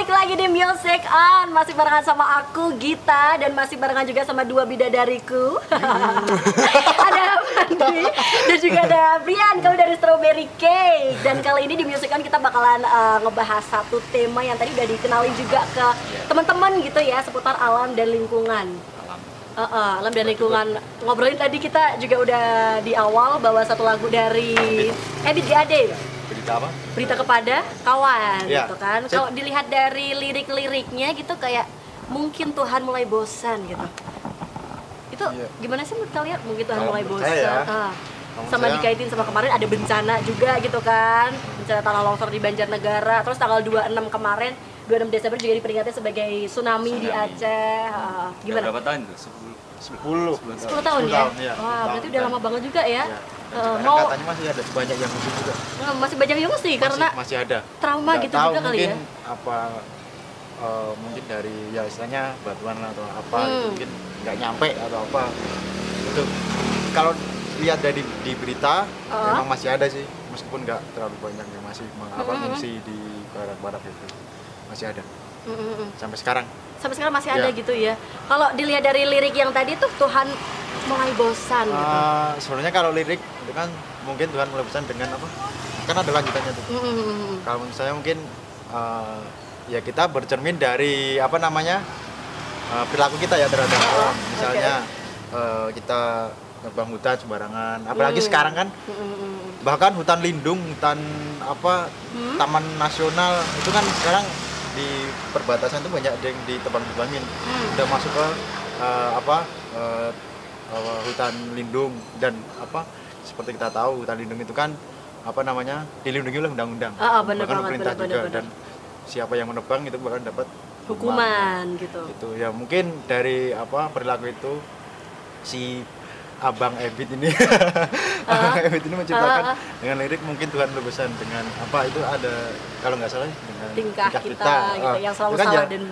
Balik lagi di Music On, masih barengan sama aku Gita dan masih barengan juga sama dua bidadariku. Ada Fandi dan juga ada Brian kalau dari Strawberry Cake. Dan kali ini di Music On kita bakalan ngebahas satu tema yang tadi udah dikenalin juga ke teman-teman gitu ya, seputar alam dan lingkungan. Alam dan lingkungan. Ngobrolin tadi kita juga udah di awal bawa satu lagu dari Ebit GAD. Berita apa? Berita kepada kawan ya, gitu kan. Kalau dilihat dari lirik-liriknya gitu kayak mungkin Tuhan mulai bosan gitu. Itu gimana sih menurut kalian? Mungkin Tuhan mulai bosan. Sama dikaitin sama kemarin ada bencana juga gitu kan. Bencana tanah longsor di Banjarnegara. Terus tanggal 26 kemarin, 26 Desember juga diperingati sebagai tsunami di Aceh. Gimana? Berapa tahun tuh? 10 tahun ya? Wah, berarti udah lama banget juga ya. Mau katanya masih ada banyak yang musik juga. Masih banyak yang musik karena masih ada. Trauma nggak gitu tahu, juga kali ya. Mungkin apa mungkin dari ya istilahnya batuan atau apa gitu, mungkin nggak nyampe atau apa. Itu kalau lihat dari di berita memang masih ada sih, meskipun nggak terlalu banyak yang masih mengungsi di barat-barat itu. Masih ada. Sampai sekarang masih ada gitu ya. Kalau dilihat dari lirik yang tadi tuh Tuhan mulai bosan gitu. Sebenarnya kalau lirik itu kan mungkin Tuhan mulai bosan dengan apa? Kan ada lanjutannya tuh. Kalau menurut saya mungkin ya kita bercermin dari apa namanya perilaku kita ya terhadap alam. Misalnya kita nebang hutan sembarangan. Apalagi sekarang kan bahkan hutan lindung, hutan apa taman nasional itu kan sekarang di perbatasan itu banyak yang ditebang-tebangin. Udah masuk ke hutan lindung dan apa seperti kita tahu hutan lindung itu kan apa namanya dilindungi oleh undang-undang. Bahkan pemerintah juga dan siapa yang menebang itu bahkan dapat hukuman gitu. Itu ya mungkin dari apa perilaku itu si Abang Ebit ini Abang Ebit ini menciptakan dengan lirik mungkin Tuhan berpesan dengan apa itu ada kalau nggak salah dengan tingkah kita gitu yang selalu kan salah dan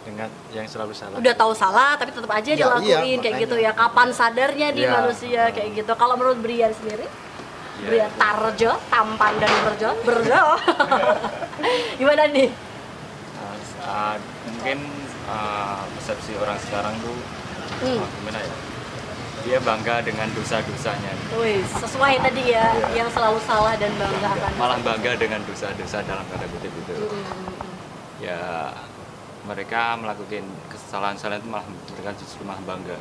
dengan yang selalu salah. Udah tahu salah tapi tetap aja dilakuin kayak gitu ya. Kapan sadarnya di manusia kayak gitu. Kalau menurut Brian sendiri? Brian Tarjo, tampan dan berjo. Gimana nih? Mungkin persepsi orang sekarang tuh gimana ya? Dia bangga dengan dosa-dosanya. Wih, sesuai tadi ya, yang selalu salah dan bangga akan malah bangga dengan dosa-dosa dalam tanda kutip itu. Ya mereka melakukan kesalahan-kesalahan itu malah mereka justru malah bangga.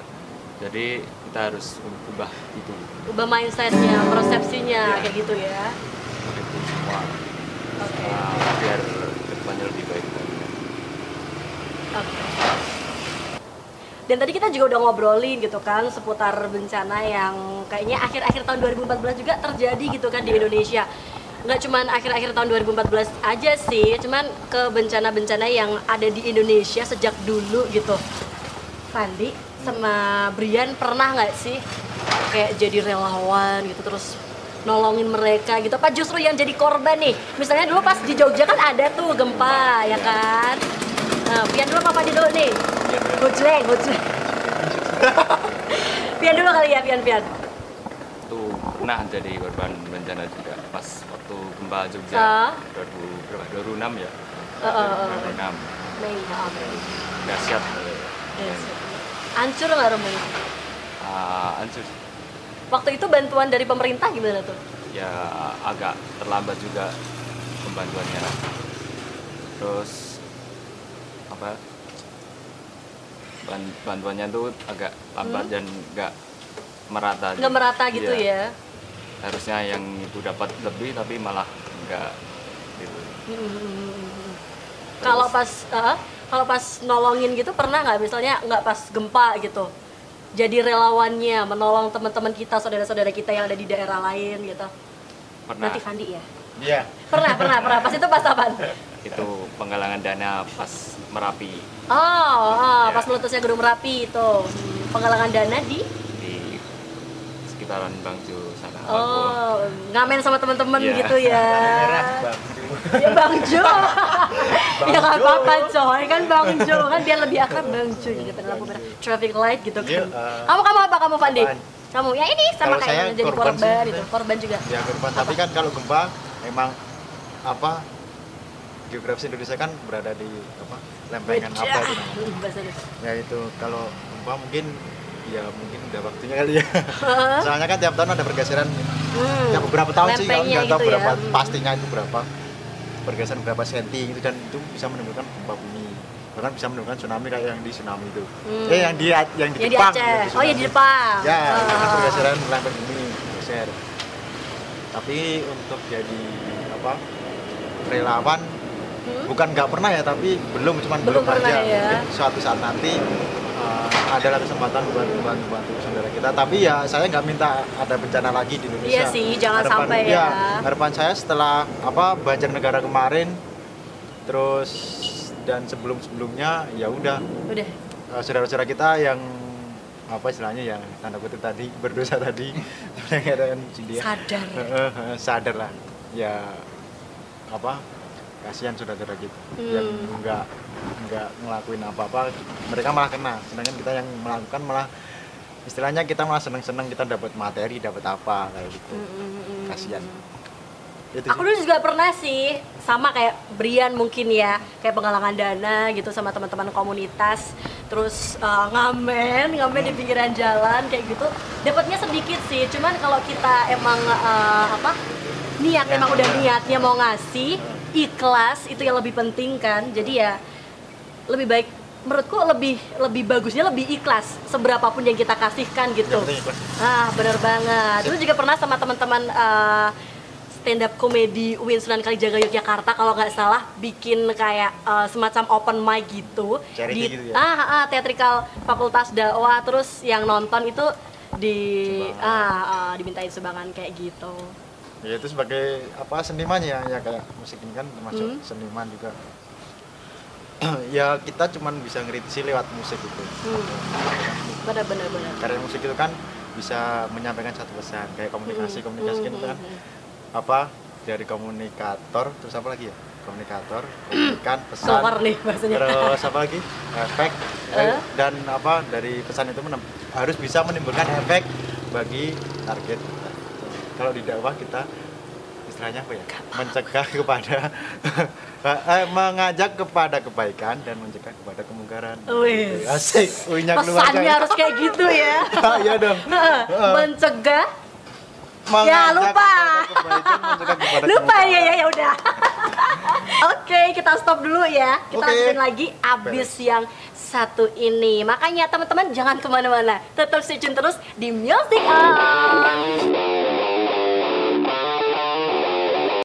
Jadi kita harus ubah itu. Ubah mindsetnya, persepsinya kayak gitu ya. Itu semua. Biar kedepannya lebih baik. Dan tadi kita juga udah ngobrolin gitu kan seputar bencana yang kayaknya akhir-akhir tahun 2014 juga terjadi gitu kan di Indonesia. Nggak cuman akhir-akhir tahun 2014 aja sih, cuman ke bencana-bencana yang ada di Indonesia sejak dulu gitu. Fandi sama Brian pernah nggak sih kayak jadi relawan gitu terus nolongin mereka gitu? Apa justru yang jadi korban nih? Misalnya dulu pas di Jogja kan ada tuh gempa ya kan? Nah, Pian dulu apa Fandi dulu nih? Gojleng. Pian dulu kali ya, Pian. Tuh pernah jadi korban bencana juga pas waktu gempa Jogja 2006 ya. 2006. Mei. Dahsyat. Hancur nggak rumahnya? Hancur. Waktu itu bantuan dari pemerintah gimana tuh? Ya agak terlambat juga pembantuannya. Terus apa bantuannya tuh agak lambat dan nggak merata gitu ya. Harusnya yang itu dapat lebih tapi malah nggak gitu. Kalau pas nolongin gitu pernah nggak misalnya nggak pas gempa gitu jadi relawannya menolong teman-teman kita, saudara-saudara kita yang ada di daerah lain gitu? Pernah. Nanti Fandi ya? Iya. Pernah. Pas itu pas apaan? Itu penggalangan dana pas Merapi. Pas meletusnya Gunung Merapi itu. Penggalangan dana di sekitaran Bangjo sana. Ngamen sama teman-teman gitu ya. Ya Bang Jo. Ya nggak apa-apa coy, kan Bang Jo kan biar lebih akrab Bang Jo gitu lampu merah traffic light gitu kan. Kamu apa kamu Fandi? Kamu ya ini sama kayak jadi korban itu, korban juga. Ya korban, tapi kan kalau gempa memang apa geografis Indonesia kan berada di apa lempengan apa itu namanya? Ya itu kalau mungkin ya mungkin udah waktunya kali ya. Soalnya kan tiap tahun ada pergeseran. Tiap beberapa tahun sih kalau nggak tahu gitu berapa ya. pastinya itu berapa pergeseran berapa senti gitu, dan itu bisa menimbulkan gempa bumi, bahkan bisa menimbulkan tsunami kayak yang di tsunami itu. Yang di Jepang. Aceh. Oh ya di Jepang. Ya, karena pergeseran lempeng bumi geser. Tapi untuk jadi apa relawan bukan nggak pernah ya, tapi belum Belum pernah aja. ya. Mungkin suatu saat nanti adalah kesempatan buat bantu saudara kita. Tapi ya saya nggak minta ada bencana lagi di Indonesia. Iya sih, jangan sampai ya. Harapan saya setelah apa Banjarnegara kemarin, terus dan sebelumnya ya udah saudara-saudara kita yang apa istilahnya yang tanda kutip tadi berdosa tadi sadar lah ya, apa kasihan saudara kita yang nggak ngelakuin apa-apa, mereka malah kena, sedangkan kita yang melakukan malah istilahnya kita malah seneng-seneng, kita dapat materi, dapat apa kayak gitu. Kasihan. Aku dulu juga pernah sih, sama kayak Brian mungkin ya, kayak penggalangan dana gitu sama teman-teman komunitas, terus ngamen di pinggiran jalan kayak gitu. Dapatnya sedikit sih, cuman kalau kita emang emang udah niatnya mau ngasih, ikhlas itu yang lebih penting kan. Jadi ya lebih baik, menurutku lebih bagusnya lebih ikhlas seberapapun yang kita kasihkan gitu. Bener banget. Dulu juga pernah sama teman-teman stand up komedi UIN Sunan Kalijaga Yogyakarta kalau nggak salah bikin kayak semacam open mic gitu charity di gitu ya? Theatrical Fakultas Dakwah, terus yang nonton itu dimintain sumbangan kayak gitu. Ya itu sebagai apa seniman ya kayak musik ini kan termasuk seniman juga. Ya kita cuman bisa ngritisi lewat musik itu. Benar. Karena musik itu kan bisa menyampaikan satu pesan, kayak komunikasi kan apa dari komunikator, terus apa lagi ya, komunikator, komunikan, pesan, nih bahasanya. Terus apa lagi, efek, dan apa dari pesan itu harus bisa menimbulkan efek bagi target kita. Kalau di dakwah kita istilahnya apa ya, mencegah kepada mengajak kepada kebaikan dan mencegah kepada kemungkaran. Asik, pesannya harus kayak gitu ya. Iya dong. Mencegah. Ya lupa ya udah. Oke, kita stop dulu ya. Kita lanjutin lagi abis yang satu ini. Makanya teman-teman jangan kemana-mana, tetap stay tune terus di Music Up.